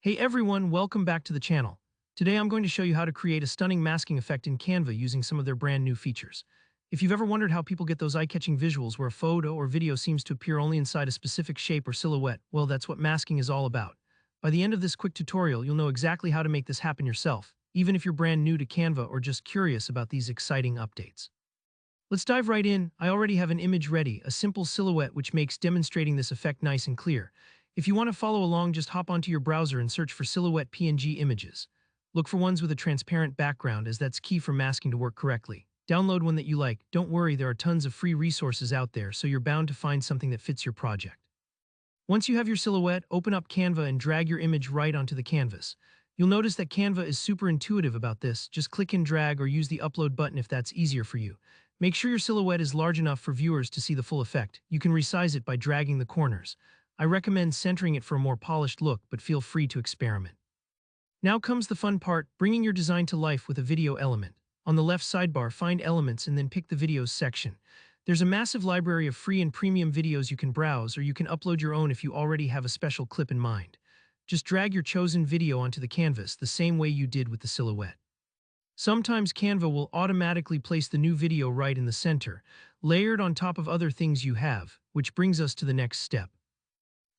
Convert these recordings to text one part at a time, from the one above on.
Hey everyone, welcome back to the channel. Today I'm going to show you how to create a stunning masking effect in Canva using some of their brand new features. If you've ever wondered how people get those eye-catching visuals where a photo or video seems to appear only inside a specific shape or silhouette, well, that's what masking is all about. By the end of this quick tutorial, you'll know exactly how to make this happen yourself, even if you're brand new to Canva or just curious about these exciting updates. Let's dive right in. I already have an image ready, a simple silhouette which makes demonstrating this effect nice and clear. If you want to follow along, just hop onto your browser and search for silhouette PNG images. Look for ones with a transparent background as that's key for masking to work correctly. Download one that you like. Don't worry, there are tons of free resources out there, so you're bound to find something that fits your project. Once you have your silhouette, open up Canva and drag your image right onto the canvas. You'll notice that Canva is super intuitive about this. Just click and drag or use the upload button if that's easier for you. Make sure your silhouette is large enough for viewers to see the full effect. You can resize it by dragging the corners. I recommend centering it for a more polished look, but feel free to experiment. Now comes the fun part, bringing your design to life with a video element. On the left sidebar, find Elements and then pick the Videos section. There's a massive library of free and premium videos you can browse, or you can upload your own if you already have a special clip in mind. Just drag your chosen video onto the canvas the same way you did with the silhouette. Sometimes Canva will automatically place the new video right in the center, layered on top of other things you have, which brings us to the next step.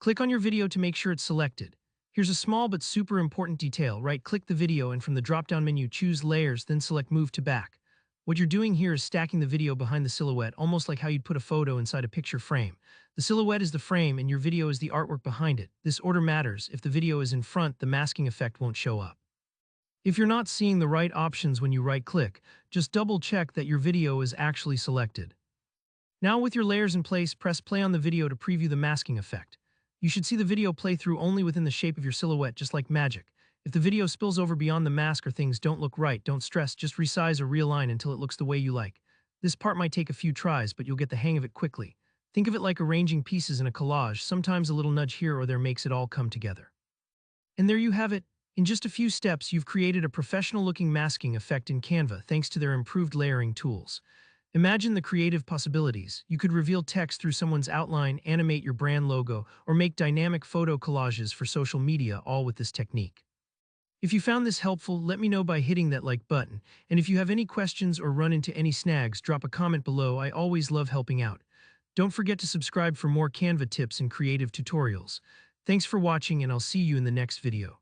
Click on your video to make sure it's selected. Here's a small but super important detail. Right-click the video and from the drop-down menu choose Layers, then select Move to Back. What you're doing here is stacking the video behind the silhouette, almost like how you'd put a photo inside a picture frame. The silhouette is the frame and your video is the artwork behind it. This order matters. If the video is in front, the masking effect won't show up. If you're not seeing the right options when you right-click, just double-check that your video is actually selected. Now with your layers in place, press play on the video to preview the masking effect. You should see the video play through only within the shape of your silhouette, just like magic. If the video spills over beyond the mask or things don't look right, don't stress, just resize or realign until it looks the way you like. This part might take a few tries, but you'll get the hang of it quickly. Think of it like arranging pieces in a collage. Sometimes a little nudge here or there makes it all come together. And there you have it. In just a few steps, you've created a professional-looking masking effect in Canva thanks to their improved layering tools. Imagine the creative possibilities. You could reveal text through someone's outline, animate your brand logo, or make dynamic photo collages for social media, all with this technique. If you found this helpful, let me know by hitting that like button. And if you have any questions or run into any snags, drop a comment below. I always love helping out. Don't forget to subscribe for more Canva tips and creative tutorials. Thanks for watching, and I'll see you in the next video.